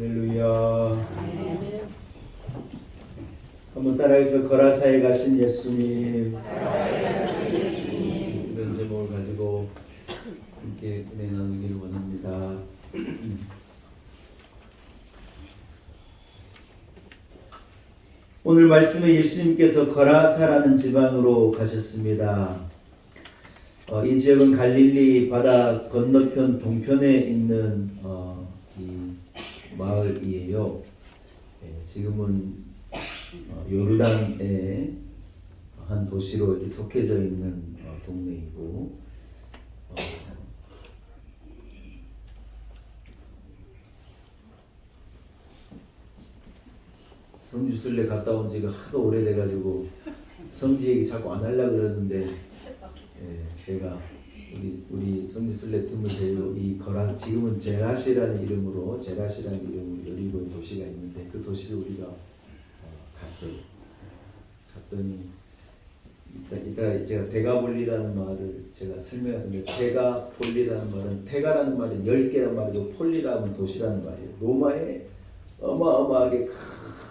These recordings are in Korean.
할렐루야. 한번 따라해서 거라사에 가신 예수님. 이런 제목을 가지고 함께 은혜 나누기를 원합니다. 오늘 말씀에 예수님께서 거라사라는 지방으로 가셨습니다. 이 지역은 갈릴리 바다 건너편 동편에 있는 이 마을이에요. 지금은 요르단의 한 도시로 이렇게 속해져 있는 동네이고, 성지순례 갔다 온 지가 하도 오래돼가지고 성지 얘기 자꾸 안 하려고 그러는데, 제가 우리 성지순례 팀을 데리고 이 거라, 지금은 제라시라는 이름으로 여리고의 도시가 있는데 그 도시를 우리가 갔어요. 갔더니 이따 제가 데가폴리라는 말을 제가 설명하던데, 데가폴리라는 말은, 데가라는 말은 10개란 말이고 폴리라는 도시라는 말이에요. 로마에 어마어마하게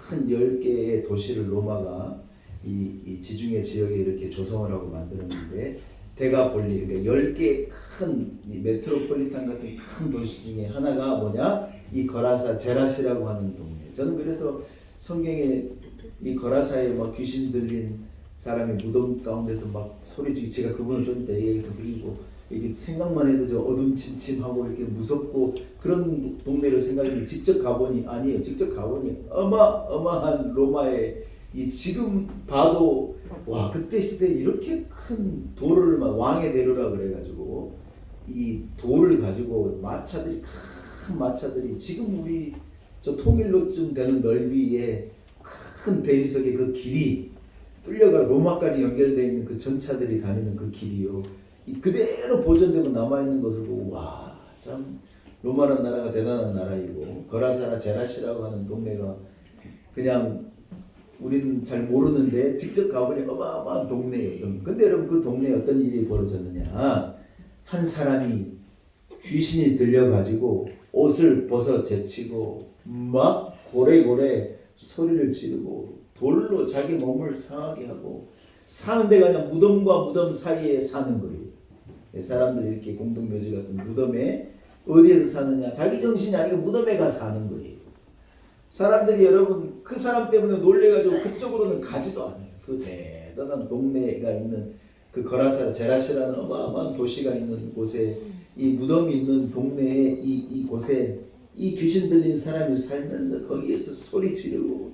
큰 10개의 도시를 로마가 이 지중해 지역에 이렇게 조성을 하고 만들었는데, 데가폴리, 그러니까 10개의 큰 메트로폴리탄 같은 큰 도시 중에 하나가 뭐냐? 이 거라사 제라시라고 하는 동네. 저는 그래서 성경에 이 거라사에 막 귀신 들린 사람이 무덤 가운데서 막 소리지르고, 제가 그분을 좀 이따 얘기해서, 그리고 이렇게 생각만 해도 저 어둠침침하고 이렇게 무섭고 그런 동네를 생각했는데, 직접 가보니 아니에요. 직접 가보니 어마어마한 로마의 이 지금 봐도 와, 그때 시대에 이렇게 큰 돌을 막 왕의 대로라 그래가지고 이 돌을 가지고 마차들이, 큰 마차들이 지금 우리 저 통일로쯤 되는 넓이의 큰 대리석의 그 길이 뚫려가 로마까지 연결되어 있는 그 전차들이 다니는 그 길이요, 그대로 보존되고 남아있는 것을 보고, 와, 참 로마라는 나라가 대단한 나라이고, 거라사나 제라시라고 하는 동네가 그냥 우리는 잘 모르는데 직접 가보니 어마어마한 동네예요. 근데 여러분, 그 동네에 어떤 일이 벌어졌느냐? 한 사람이 귀신이 들려가지고 옷을 벗어 제치고 막 고래고래 소리를 지르고 돌로 자기 몸을 상하게 하고, 사는 데가 아니라 무덤과 무덤 사이에 사는 거예요. 사람들이 이렇게 공동묘지 같은 무덤에 어디에서 사느냐? 자기 정신이 아니고 무덤에 가 사는 거예요. 사람들이, 여러분, 그 사람 때문에 놀래가지고 그쪽으로는 가지도 않아요. 그 대단한 동네가 있는 그 거라사 제라시라는 어마어마한 도시가 있는 곳에, 이 무덤이 있는 동네에 이곳에 이 귀신 들린 사람이 살면서 거기에서 소리 지르고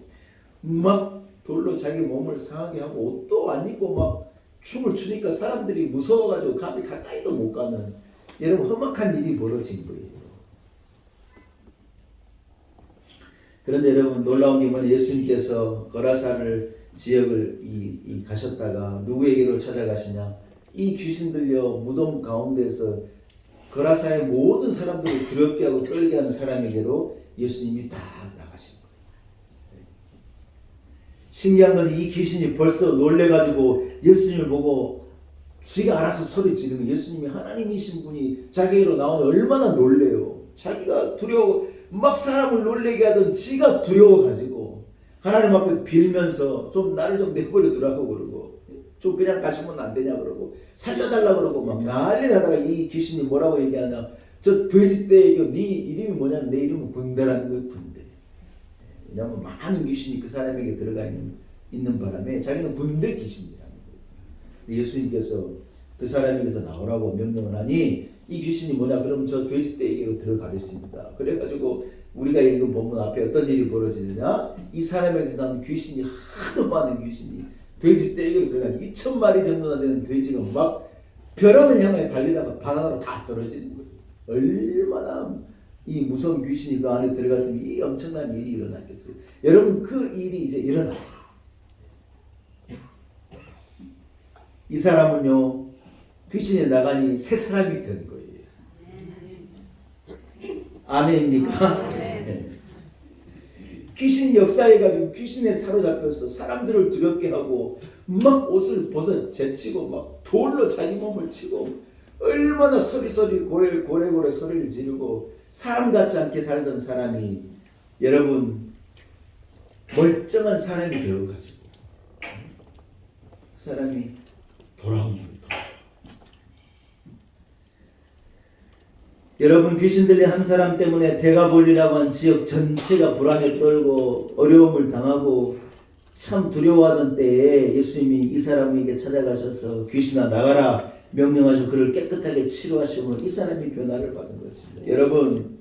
막 돌로 자기 몸을 상하게 하고 옷도 안 입고 막 춤을 추니까 사람들이 무서워가지고 감히 가까이도 못 가는, 여러분, 험악한 일이 벌어진 거예요. 그런데 여러분, 놀라운 게 뭐냐? 예수님께서 거라사를 지역을 가셨다가 누구에게로 찾아가시냐? 이 귀신 들려 무덤 가운데서 거라사의 모든 사람들을 두렵게 하고 떨게 하는 사람에게로 예수님이 딱 나가신 거예요. 신기한 것은 이 귀신이 벌써 놀래가지고 예수님을 보고 지가 알아서 소리 지르는, 예수님이 하나님이신 분이 자기로 나오면 얼마나 놀래요. 자기가 두려워, 막 사람을 놀래게 하던 지가 두려워가지고 하나님 앞에 빌면서 좀 나를 좀 내버려 두라고 그러고, 좀 그냥 가시면 안 되냐 그러고, 살려달라고 그러고 막 난리를 하다가 이 귀신이 뭐라고 얘기하냐? 저 돼지떼, 네 이름이 뭐냐면, 내 이름은 군대라는 거예요. 군대. 왜냐하면 많은 귀신이 그 사람에게 들어가 있는 바람에 자기는 군대 귀신이라는 거예요. 예수님께서 그 사람에게서 나오라고 명령을 하니, 이 귀신이 뭐냐? 그럼 저 돼지떼에게로 들어가겠습니다. 그래가지고 우리가 읽은 본문 앞에 어떤 일이 벌어지느냐? 이 사람에게서 나는 귀신이, 하도 많은 귀신이 돼지떼에게로 들어가니 2,000마리 정도나 되는 돼지가 막 벼랑을 향해 달리다가 바다로 다 떨어지는 거예요. 얼마나 이 무서운 귀신이 그 안에 들어갔으면 이 엄청난 일이 일어났겠어요. 여러분, 그 일이 이제 일어났어요. 이 사람은요, 귀신이 나가니 새 사람이 된 거예요. 아멘입니까? 네. 귀신 역사해가지고 귀신에 사로잡혀서 사람들을 두렵게 하고 막 옷을 벗어 제치고 막 돌로 자기 몸을 치고 얼마나 고래고래 소리를 지르고 사람 같지 않게 살던 사람이 여러분 멀쩡한 사람이 되어가지고 사람이 돌아오는 거예요. 여러분 귀신 들린 한 사람 때문에 대가볼리라고 한 지역 전체가 불안에 떨고 어려움을 당하고 참 두려워하던 때에 예수님이 이 사람에게 찾아가셔서 귀신아 나가라 명령하시고 그를 깨끗하게 치료하시고 이 사람이 변화를 받은 것입니다. 여러분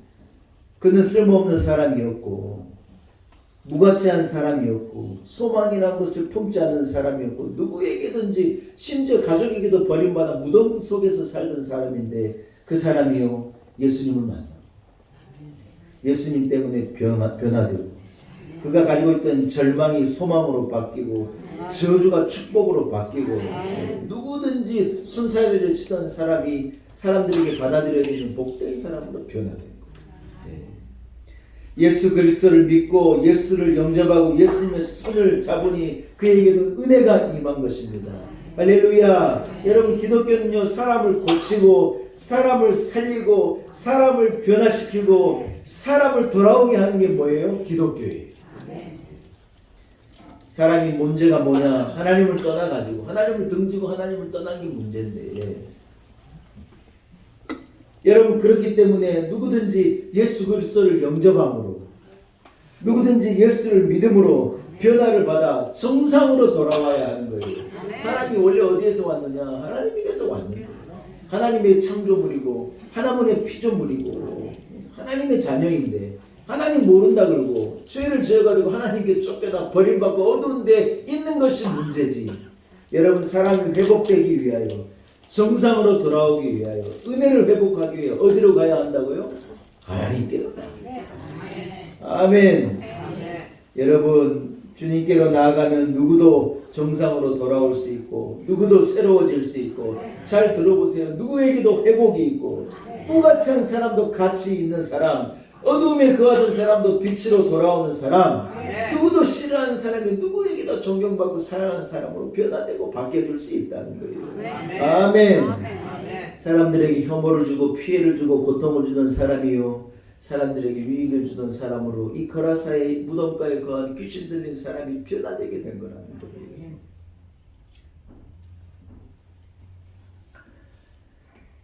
그는 쓸모없는 사람이었고 무가치한 사람이었고 소망이라는 것을 품지 않는 사람이었고 누구에게든지 심지어 가족에게도 버림받아 무덤 속에서 살던 사람인데 그 사람이요 예수님을 만나 예수님 때문에 변화되고 그가 가지고 있던 절망이 소망으로 바뀌고 저주가 축복으로 바뀌고 누구든지 순살이를 치던 사람이 사람들에게 받아들여지는 복된 사람으로 변화된 거예요. 예수 그리스도를 믿고 예수를 영접하고 예수님의 손을 잡으니 그에게도 은혜가 임한 것입니다. 할렐루야. 여러분 기독교는요 사람을 고치고 사람을 살리고 사람을 변화시키고 사람을 돌아오게 하는 게 뭐예요? 기독교예요. 사람이 문제가 뭐냐? 하나님을 떠나가지고 하나님을 등지고 하나님을 떠난 게 문제인데 여러분 그렇기 때문에 누구든지 예수 그리스도를 영접함으로 누구든지 예수를 믿음으로 변화를 받아 정상으로 돌아와야 하는 거예요. 사람이 원래 어디에서 왔느냐? 하나님에게서 왔는데 하나님의 창조물이고 하나님의 피조물이고 하나님의 자녀인데 하나님 모른다 그러고 죄를 지어가지고 하나님께 쫓겨나 버림받고 어두운 데 있는 것이 문제지. 여러분 사람이 회복되기 위하여 정상으로 돌아오기 위하여 은혜를 회복하기 위해 어디로 가야 한다고요? 하나님께로. 아멘. 여러분 주님께로 나아가면 누구도 정상으로 돌아올 수 있고 누구도 새로워질 수 있고 잘 들어보세요. 누구에게도 회복이 있고 무가치한 사람도 가치 있는 사람 어두움에 거하던 사람도 빛으로 돌아오는 사람 누구도 싫어하는 사람이 누구에게도 존경받고 사랑하는 사람으로 변화되고 바뀌어줄 수 있다는 거예요. 아멘. 사람들에게 혐오를 주고 피해를 주고 고통을 주던 사람이요 사람들에게 유익을 주던 사람으로 이 거라사의 무덤가에 거한 귀신 들린 사람이 변화되게 된 거라는 거예요.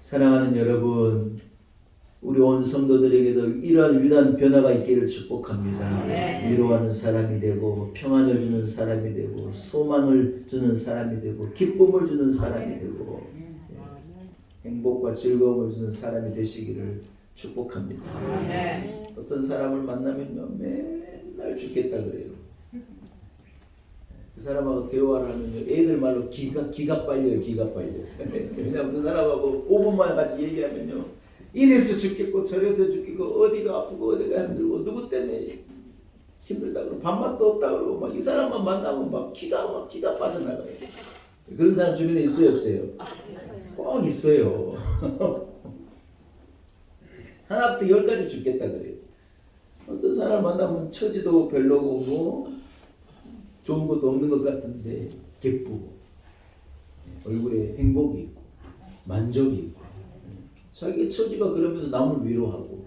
사랑하는 여러분 우리 온 성도들에게도 이러한 위대한 변화가 있기를 축복합니다. 위로하는 사람이 되고 평안을 주는 사람이 되고 소망을 주는 사람이 되고 기쁨을 주는 사람이 되고 행복과 즐거움을 주는 사람이 되시기를 축복합니다. 어떤 사람을 만나면요 맨날 죽겠다 그래요. 그 사람하고 대화를 하면요 애들 말로 기가 빨려요. 기가 빨려. 왜냐하면 그 사람하고 5분만 같이 얘기하면요 이래서 죽겠고 저래서 죽겠고 어디가 아프고 어디가 힘들고 누구 때문에 힘들다 그러고 밥맛도 없다 그러고 막 이 사람만 만나면 막 기가 빠져나가요. 그런 사람 주변에 있어요 없어요? 꼭 있어요. 하나부터 10까지 죽겠다 그래요. 어떤 사람 만나면 처지도 별로고 뭐 좋은 것도 없는 것 같은데 기쁘고 얼굴에 행복이 있고 만족이 있고 자기 처지가 그러면서 남을 위로하고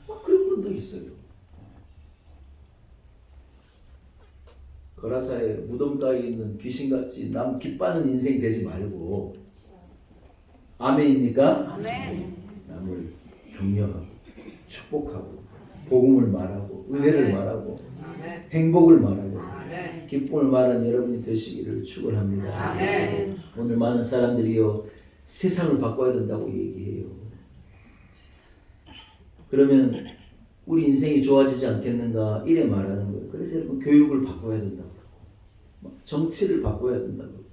막 그런 분도 있어요. 거라사의 무덤가에 있는 귀신같이 남 기뻐하는 인생 되지 말고 아멘입니까? 아멘. 남을 격려하고 축복하고 복음을 말하고 은혜를 말하고 행복을 말하고 기쁨을 말하는 여러분이 되시기를 축원합니다. 오늘 많은 사람들이요 세상을 바꿔야 된다고 얘기해요. 그러면 우리 인생이 좋아지지 않겠는가 이래 말하는 거예요. 그래서 여러분 교육을 바꿔야 된다고 그러고 정치를 바꿔야 된다고 그러고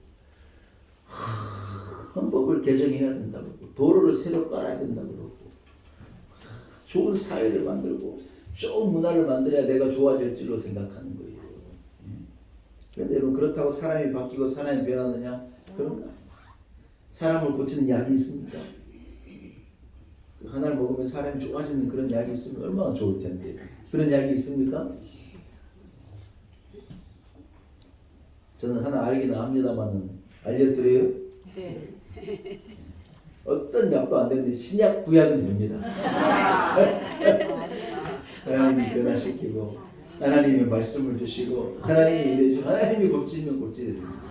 헌법을 개정해야 된다고 그러고 도로를 새로 깔아야 된다고 그러고 좋은 사회를 만들고 좋은 문화를 만들어야 내가 좋아질 줄로 생각하는 거예요. 그런데 여러분 그렇다고 사람이 바뀌고 사람이 변하느냐? 그런가? 사람을 고치는 약이 있습니까? 하나를 먹으면 사람이 좋아지는 그런 약이 있으면 얼마나 좋을 텐데 그런 약이 있습니까? 저는 하나 알기는 합니다만 알려드려요? 네. 어떤 약도 안 되는데 신약 구약은 됩니다. 하나님이 변화시키고 하나님의 말씀을 주시고 하나님이 일해주고 하나님이 고치면 고치게 됩니다.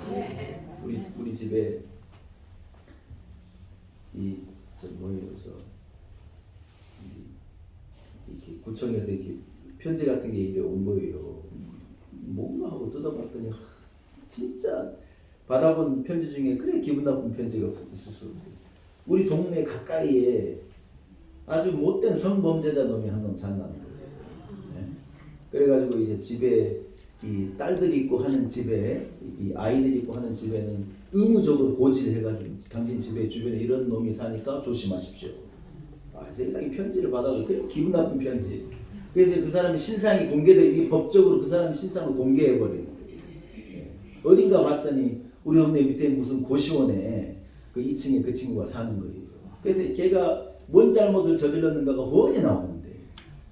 우리 집에 이렇게 구청에서 이렇게 편지 같은 게 이래 온 거예요. 뭔가 하고 뜯어봤더니 진짜 받아본 편지 중에 그래 기분 나쁜 편지가 있을 수 없어요. 우리 동네 가까이에 아주 못된 성범죄자 놈이 한 놈 산다는 거예요. 네? 그래가지고 이제 집에 이 딸들이 있고 하는 집에 이 아이들이 있고 하는 집에는 의무적으로 고지를 해가지고 당신 집에 주변에 이런 놈이 사니까 조심하십시오. 세상에 편지를 받아도 그래 기분 나쁜 편지. 그래서 그 사람의 신상이 이 법적으로 그 사람의 신상을 공개해버리는 거예요. 네. 어딘가 봤더니 우리 동네 밑에 무슨 고시원에 그 2층에 그 친구가 사는 거예요. 그래서 걔가 뭔 잘못을 저질렀는가가 훤히 나오는데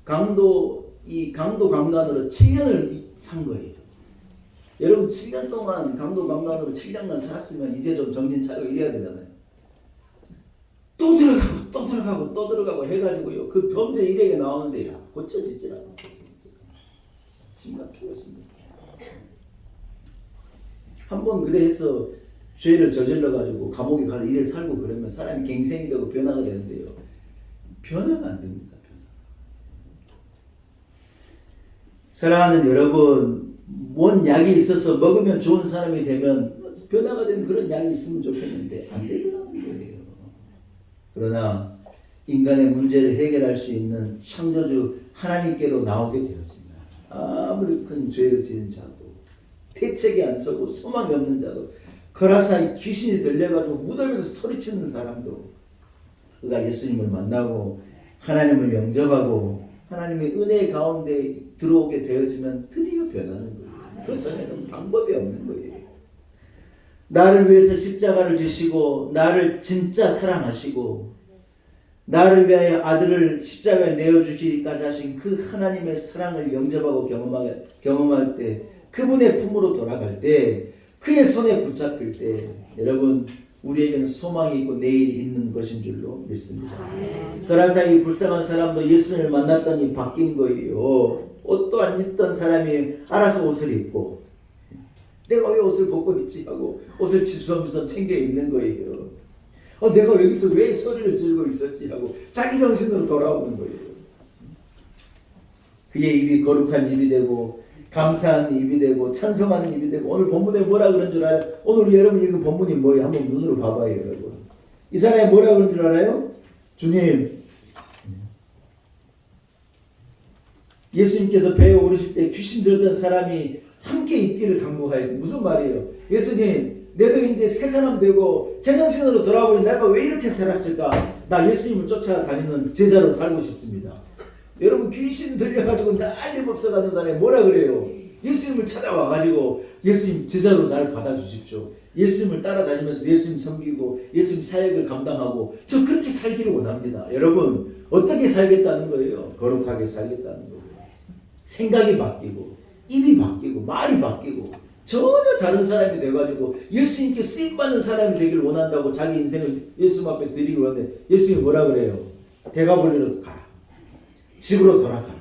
강도 강간으로 7년을 산 거예요. 여러분 7년 동안 강도 강간으로 7년만 살았으면 이제 좀 정신 차리고 이래야 되잖아요. 또 들어가고 해가지고요. 그 범죄 일액이 나오는데 야 고쳐지지라고. 심각해요. 한번 그래 해서 죄를 저질러가지고 감옥에 가서 일을 살고 그러면 사람이 갱생이 되고 변화가 되는데요. 변화가 안 됩니다. 사랑하는 여러분, 뭔 약이 있어서 먹으면 좋은 사람이 되면 변화가 되는 그런 약이 있으면 좋겠는데 안 되더라는 거예요. 그러나 인간의 문제를 해결할 수 있는 창조주 하나님께로 나오게 되어지면 아무리 큰 죄를 지은 자도 대책이 안 서고 소망이 없는 자도 거라사이 귀신이 들려가지고 무덤에서 소리치는 사람도 그가 예수님을 만나고 하나님을 영접하고 하나님의 은혜 가운데 들어오게 되어지면 드디어 변하는 거예요. 그 전에는 방법이 없는 거예요. 나를 위해서 십자가를 지시고 나를 진짜 사랑하시고 나를 위하여 아들을 십자가에 내어주시기까지 하신 그 하나님의 사랑을 영접하고 경험할 때 그분의 품으로 돌아갈 때 그의 손에 붙잡힐 때 여러분 우리에게는 소망이 있고 내일이 있는 것인 줄로 믿습니다. 그러나 이 불쌍한 사람도 예수님을 만났더니 바뀐 거예요. 옷도 안 입던 사람이 알아서 옷을 입고 내가 왜 옷을 벗고 있지 하고 옷을 지수섬지수섬 챙겨 입는 거예요. 내가 여기서 왜 소리를 지르고 있었지 하고 자기 정신으로 돌아오는 거예요. 그의 입이 거룩한 입이 되고 감사한 입이 되고 찬송하는 입이 되고 오늘 본문에 뭐라 그런 줄 알아요? 오늘 여러분 읽은 본문이 뭐예요? 한번 눈으로 봐봐요 여러분. 이 사람이 뭐라 그런 줄 알아요? 주님 예수님께서 배에 오르실 때 귀신 들었던 사람이 함께 있기를 간구하였대. 무슨 말이에요? 예수님 내도 이제 새 사람 되고 제정신으로 돌아오니 내가 왜 이렇게 살았을까? 나 예수님을 쫓아다니는 제자로 살고 싶습니다. 여러분 귀신 들려가지고 난리 법석하는 날에 뭐라 그래요? 예수님을 찾아와가지고 예수님 제자로 나를 받아주십시오. 예수님을 따라다니면서 예수님 섬기고 예수님 사역을 감당하고 저 그렇게 살기를 원합니다. 여러분 어떻게 살겠다는 거예요? 거룩하게 살겠다는 거예요. 생각이 바뀌고 입이 바뀌고 말이 바뀌고 전혀 다른 사람이 돼가지고 예수님께 쓰임받는 사람이 되기를 원한다고 자기 인생을 예수님 앞에 드리고 하는데 예수님이 뭐라 그래요? 대가볼리로 가라. 집으로 돌아가라.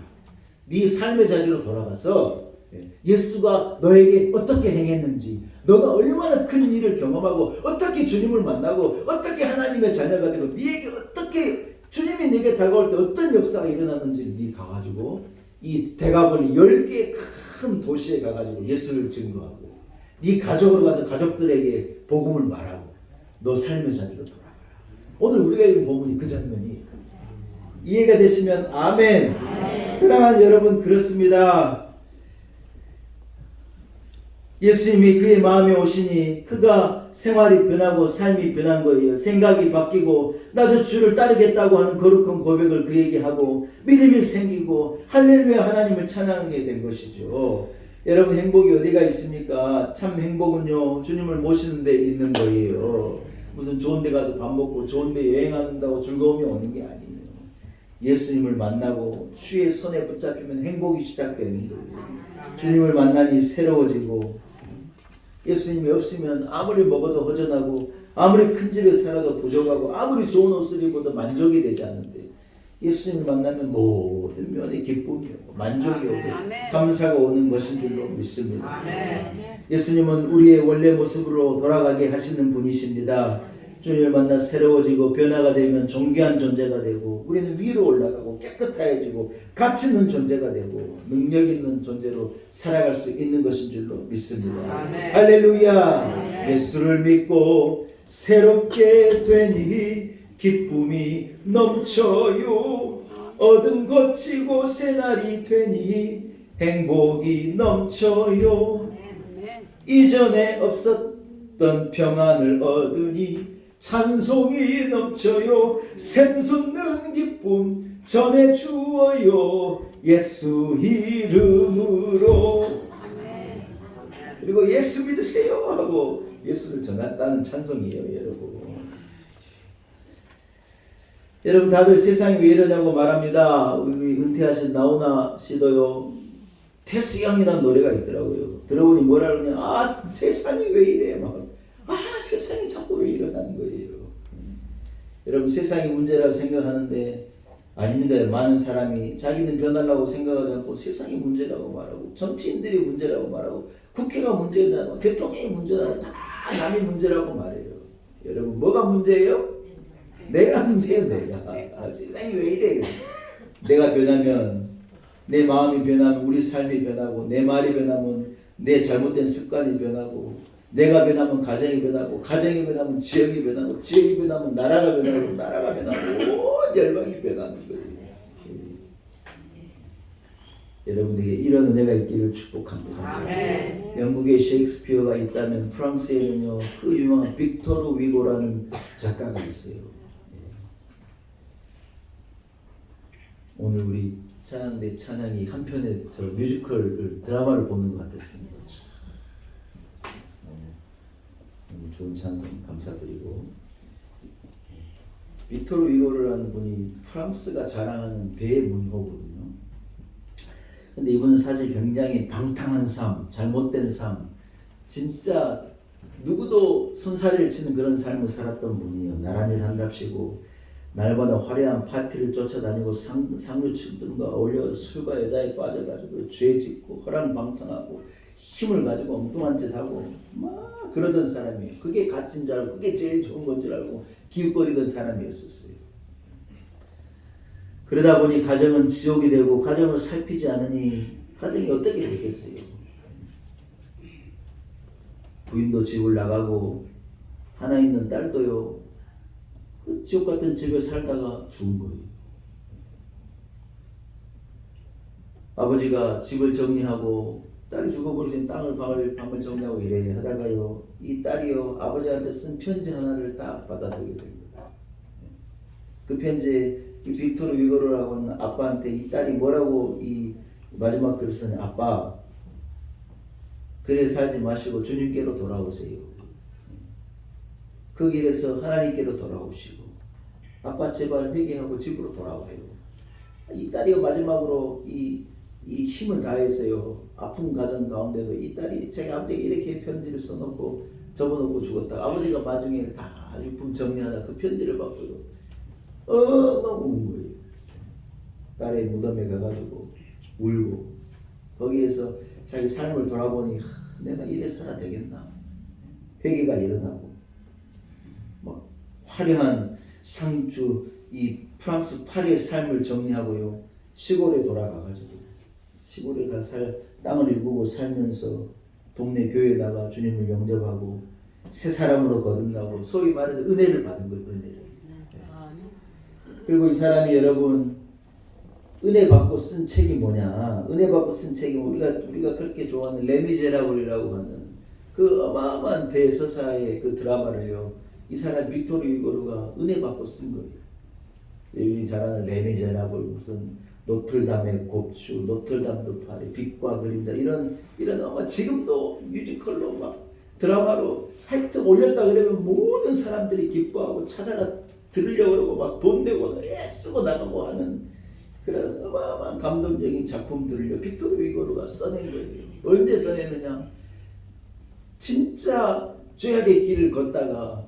네 삶의 자리로 돌아가서 예수가 너에게 어떻게 행했는지 너가 얼마나 큰 일을 경험하고 어떻게 주님을 만나고 어떻게 하나님의 자녀가 되고 네에게 어떻게 주님이 네게 다가올 때 어떤 역사가 일어났는지 네 가가지고 이 대가볼리 10개 큰 도시에 가가지고 예수를 증거하고 네 가족으로 가서 가족들에게 복음을 말하고 너 삶의 자리로 돌아가라. 오늘 우리가 읽은 본문이 그 장면이에요. 이해가 되시면 아멘. 사랑하는 여러분 그렇습니다. 예수님이 그의 마음에 오시니 그가 생활이 변하고 삶이 변한 거예요. 생각이 바뀌고 나도 주를 따르겠다고 하는 거룩한 고백을 그에게 하고 믿음이 생기고 할렐루야 하나님을 찬양하게 된 것이죠. 여러분 행복이 어디가 있습니까? 참 행복은요 주님을 모시는 데 있는 거예요. 무슨 좋은 데 가서 밥 먹고 좋은 데 여행한다고 즐거움이 오는 게 아니에요. 예수님을 만나고 주의 손에 붙잡히면 행복이 시작되는 거예요. 주님을 만나니 새로워지고 예수님이 없으면 아무리 먹어도 허전하고 아무리 큰 집에 살아도 부족하고 아무리 좋은 옷을 입어도 만족이 되지 않는데 예수님을 만나면 모든 면의 기쁨이 오고 만족이 오고 감사가 오는 것인 줄로 믿습니다. 예수님은 우리의 원래 모습으로 돌아가게 하시는 분이십니다. 주님을 만나 새로워지고 변화가 되면 존귀한 존재가 되고 우리는 위로 올라가고 깨끗해지고 가치 있는 존재가 되고 능력 있는 존재로 살아갈 수 있는 것인 줄로 믿습니다. 할렐루야. 예수를 믿고 새롭게 되니 기쁨이 넘쳐요. 어둠 거치고 새날이 되니 행복이 넘쳐요. 이전에 없었던 평안을 얻으니 찬송이 넘쳐요. 샘솟는 기쁨 전해주어요. 예수 이름으로. 그리고 예수 믿으세요 하고 예수를 전한다는 찬송이에요, 여러분. 여러분 다들 세상이 왜 이러냐고 말합니다. 우리 은퇴하신 나훈아 씨도요, 태수영이라는 노래가 있더라고요. 들어보니 뭐라 그러냐, 아 세상이 왜 이래 막, 아 세상이 자꾸 왜 이러냐는 거예요. 여러분 세상이 문제라고 생각하는데 아닙니다. 많은 사람이 자기는 변하려고 생각하지 않고 세상이 문제라고 말하고 정치인들이 문제라고 말하고 국회가 문제다, 대통령이 문제다, 다 남이 문제라고 말해요. 여러분 뭐가 문제예요? 내가 문제예요. 내가. 세상이 왜 이래. 내가 변하면, 내 마음이 변하면 우리 삶이 변하고, 내 말이 변하면 내 잘못된 습관이 변하고, 내가 변하면 가정이 변하고, 가정이 변하면 지역이 변하고, 지역이 변하면 나라가 변하고, 나라가 변하고 온 열방이 변하는 거예요. 여러분들에게 이런 은혜가 있기를 축복합니다. 아멘. 영국에 셰익스피어가 있다면 프랑스에는요 그 유명한 빅토르 위고라는 작가가 있어요. 오늘 우리 찬양대 찬양이 한편의 저 뮤지컬 드라마를 보는 것 같았습니다. 너무 좋은 찬송 감사드리고, 빅토르 위고르라는 분이 프랑스가 자랑하는 대문호거든요. 근데 이분은 사실 굉장히 방탕한 삶, 잘못된 삶, 진짜 누구도 손사래를 치는 그런 삶을 살았던 분이에요. 나란히 한답시고 날마다 화려한 파티를 쫓아다니고 상류층들과 어울려 술과 여자에 빠져가지고 죄 짓고 허랑방탕하고 힘을 가지고 엉뚱한 짓 하고 막 그러던 사람이에요. 그게 가치인 줄 알고 그게 제일 좋은 건 줄 알고 기웃거리던 사람이었었어요. 그러다 보니 가정은 지옥이 되고 가정을 살피지 않으니 가정이 어떻게 되겠어요. 부인도 집을 나가고 하나 있는 딸도요 그 지옥 같은 집에 살다가 죽은 거예요. 아버지가 집을 정리하고 딸이 죽어버리신 방을 정리하고 이래 하다가요 이 딸이요 아버지한테 쓴 편지 하나를 딱 받아들이게 된 거예요. 그 편지에 이 빅토르 위고르라고는 아빠한테 이 딸이 뭐라고 이 마지막 글을 쓰냐, 아빠 그래 살지 마시고 주님께로 돌아오세요. 그 길에서 하나님께로 돌아오시고 아빠 제발 회개하고 집으로 돌아오래요. 이 딸이 마지막으로 이 힘을 다해서요 아픈 가정 가운데도 이 딸이 제가 아버지에게 이렇게 편지를 써놓고 접어놓고 죽었다. 아버지가 나중에 다 유품 정리하다 그 편지를 받고요 막 운 거예요. 딸의 무덤에 가가지고 울고 거기에서 자기 삶을 돌아보니 내가 이래 살아야 되겠나. 회개가 일어나고 막 화려한 상주 이 프랑스 파리의 삶을 정리하고요 시골에 돌아가가지고 시골에 가 땅을 일구고 살면서 동네 교회에다가 주님을 영접하고 새 사람으로 거듭나고 소위 말해서 은혜를 받은 거예요. 은혜를. 그리고 이 사람이 여러분 은혜 받고 쓴 책이 뭐냐? 은혜 받고 쓴 책이 우리가 그렇게 좋아하는 레미제라블이라고 하는 그 어마어마한 대서사의 그 드라마를요. 이 사람 빅토르 위고르가 은혜 받고 쓴 거예요. 우리 잘 아는 레미제라블 무슨 노틀담의 곱추, 노틀담도 파리, 빛과 그림자 이런 아마 지금도 뮤지컬로 막 드라마로 하여튼 올렸다 그러면 모든 사람들이 기뻐하고 찾아가 들으려고 그러고 막 돈 내고 애쓰고 나가고 하는 그런 어마어마한 감동적인 작품들을 빅토르 위고르가 써낸 거예요. 언제 써냈느냐? 진짜 죄악의 길을 걷다가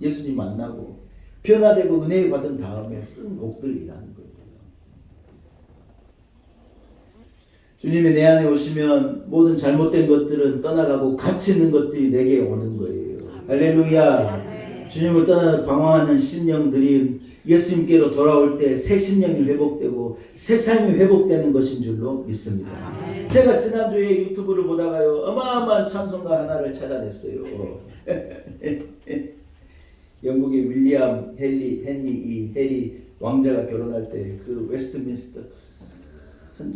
예수님 만나고 변화되고 은혜 받은 다음에 쓴 곡들이라는 거예요. 주님이 내 안에 오시면 모든 잘못된 것들은 떠나가고 가치 있는 것들이 내게 오는 거예요. 할렐루야. 주님을 떠나 방황하는 심령들이 예수님께로 돌아올 때 새 심령이 회복되고 새 삶이 회복되는 것인 줄로 믿습니다. 제가 지난주에 유튜브를 보다가요, 어마어마한 찬송가 하나를 찾아냈어요. 영국의 윌리엄 헨리 왕자가 결혼할 때 그 웨스트민스터 큰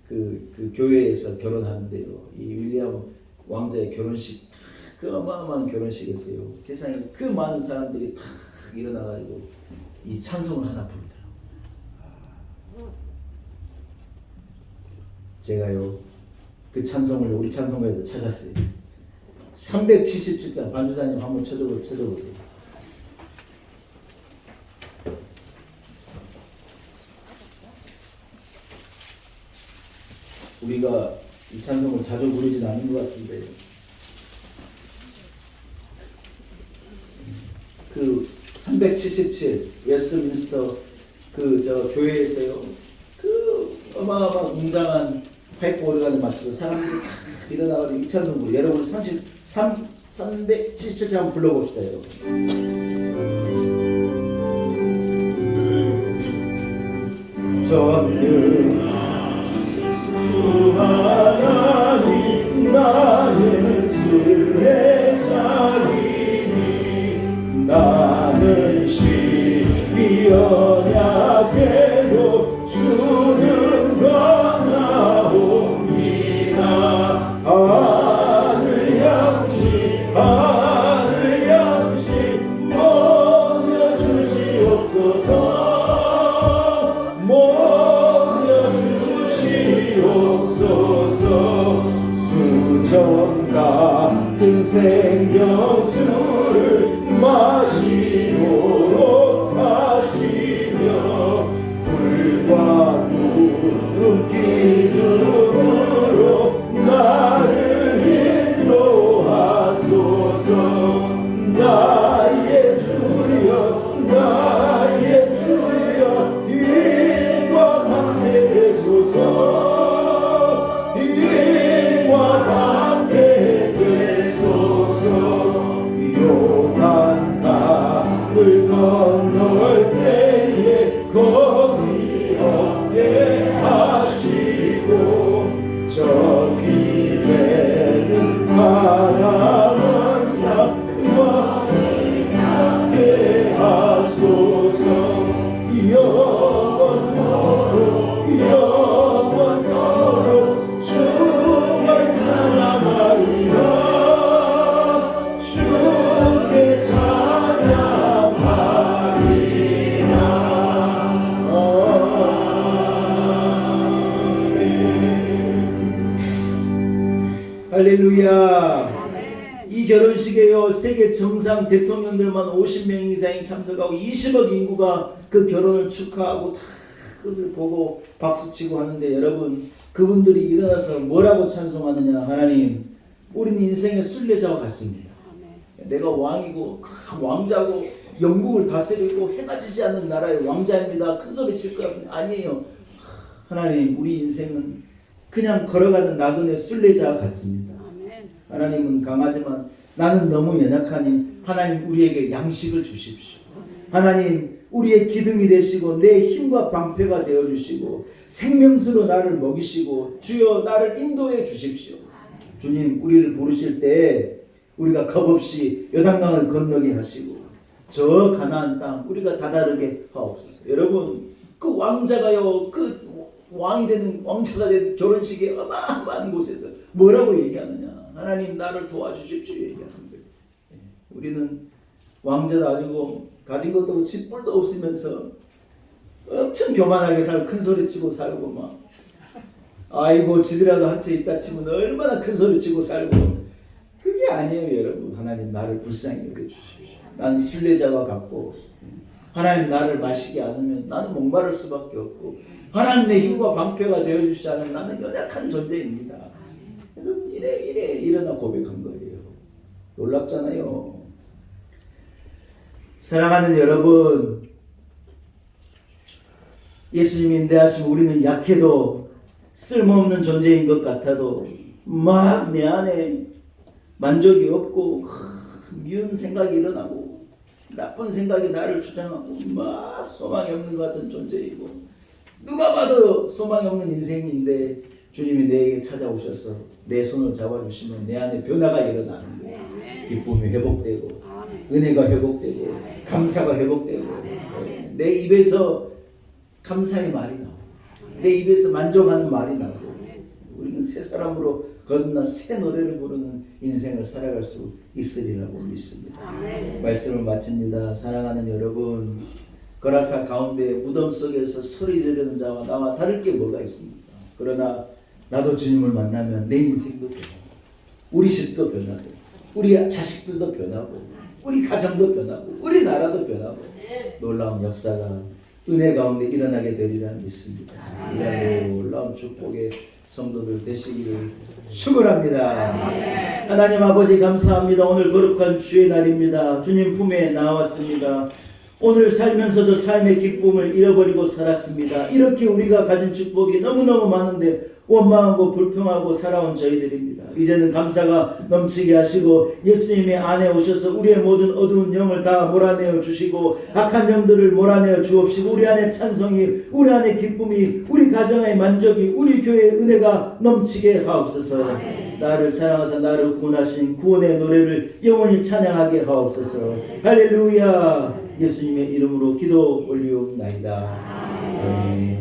그 교회에서 결혼하는데요. 이 윌리엄 왕자의 결혼식, 그 어마어마한 결혼식이었어요. 세상에 그 많은 사람들이 탁 일어나가지고 이 찬송을 하나 부르더라고요. 제가요 그 찬송을 우리 찬송가에서 찾았어요. 377장 반주사님 한번 쳐줘보세요. 우리가 이 찬송을 자주 부르진 않은 것 같은데 그 377 웨스트민스터 교회에서요 그 어마어마한 웅장한 파이프 오르간을 맞추고 사람들이 다 일어나가지고 이 찬송 부르. 여러분 377장 한번 불러봅시다 여러분. 전능 주 하나님 나는 순례자이니 나는 심히 연약해도 주는 건나옵니다. 하늘 양식 먹여 주시옵소서. 수정 같은 생명수를 마시도록 하시며 불과 구름 기둥으로 나를 인도하소서. 나의 주여 힘과 방패 되소서. 요단강을 건널 때에 겁이 없게 하시고 저 길에는 가난한 나와 함께 하소서. 영원토록 주만 찬양하리라. 주께 찬양하리라. 할렐루야. 이 결혼식에요 세계 정상 대통령들만 50명 이상이 참석하고 20억 인구가 그 결혼을 축하하고 다 그것을 보고 박수치고 하는데 여러분 그분들이 일어나서 뭐라고 찬송하느냐. 하나님 우리는 인생의 순례자와 같습니다. 내가 왕이고 왕자고 영국을 다스리고 해가 지지 않는 나라의 왕자입니다. 큰 소리 칠 것 아니에요. 하나님 우리 인생은 그냥 걸어가는 나그네 순례자와 같습니다. 하나님은 강하지만 나는 너무 연약하니 하나님 우리에게 양식을 주십시오. 하나님 우리의 기둥이 되시고 내 힘과 방패가 되어주시고 생명수로 나를 먹이시고 주여 나를 인도해 주십시오. 주님 우리를 부르실 때 우리가 겁없이 요단강을 건너게 하시고 저 가나안 땅 우리가 다다르게 하옵소서. 여러분 그 왕자가요 그 왕이 되는 왕자가 된 결혼식에 어마어마한 곳에서 뭐라고 얘기하느냐. 하나님 나를 도와주십시오 얘기하는 거예요. 우리는 왕자도 아니고 가진 것도 없고 집불도 없으면서 엄청 교만하게 살고 큰 소리 치고 살고 막 아이고 집이라도 한 채 있다 치면 얼마나 큰 소리 치고 살고. 그게 아니에요 여러분. 하나님 나를 불쌍히 여겨주십시오. 난 순례자와 같고 하나님 나를 마시게 않으면 나는 목마를 수밖에 없고 하나님 내 힘과 방패가 되어주시지 않으면 나는 연약한 존재입니다. 여러분 이래 일어나 고백한 거예요. 놀랍잖아요. 사랑하는 여러분 예수님이 인도하시면 우리는 약해도 쓸모없는 존재인 것 같아도 막 내 안에 만족이 없고 미운 생각이 일어나고 나쁜 생각이 나를 주장하고 막 소망이 없는 것 같은 존재이고 누가 봐도 소망이 없는 인생인데 주님이 내게 찾아오셔서 내 손을 잡아주시면 내 안에 변화가 일어나는 거예요. 기쁨이 회복되고 은혜가 회복되고 감사가 회복되고 내 입에서 감사의 말이 나오고 내 입에서 만족하는 말이 나오고 우리는 새 사람으로 거듭나 새 노래를 부르는 인생을 살아갈 수 있으리라고 믿습니다. 말씀을 마칩니다. 사랑하는 여러분, 거라사 가운데 무덤 속에서 소리 지르는 자와 나와 다를 게 뭐가 있습니까? 그러나 나도 주님을 만나면 내 인생도 변하고 우리 집도 변하고 우리 자식들도 변하고 우리 가정도 변하고 우리 나라도 변하고 놀라운 역사가 은혜 가운데 일어나게 되리라 믿습니다. 이런 놀라운 축복의 성도들 되시기를 축원합니다. 하나님 아버지 감사합니다. 오늘 거룩한 주의 날입니다. 주님 품에 나왔습니다. 오늘 살면서도 삶의 기쁨을 잃어버리고 살았습니다. 이렇게 우리가 가진 축복이 너무너무 많은데 원망하고 불평하고 살아온 저희들입니다. 이제는 감사가 넘치게 하시고 예수님의 안에 오셔서 우리의 모든 어두운 영을 다 몰아내어 주시고 악한 영들을 몰아내어 주옵시고 우리 안에 찬성이 우리 안에 기쁨이 우리 가정의 만족이 우리 교회의 은혜가 넘치게 하옵소서. 나를 사랑하사 나를 구원하신 구원의 노래를 영원히 찬양하게 하옵소서. 할렐루야. 예수님의 이름으로 기도 올리옵나이다. 아멘.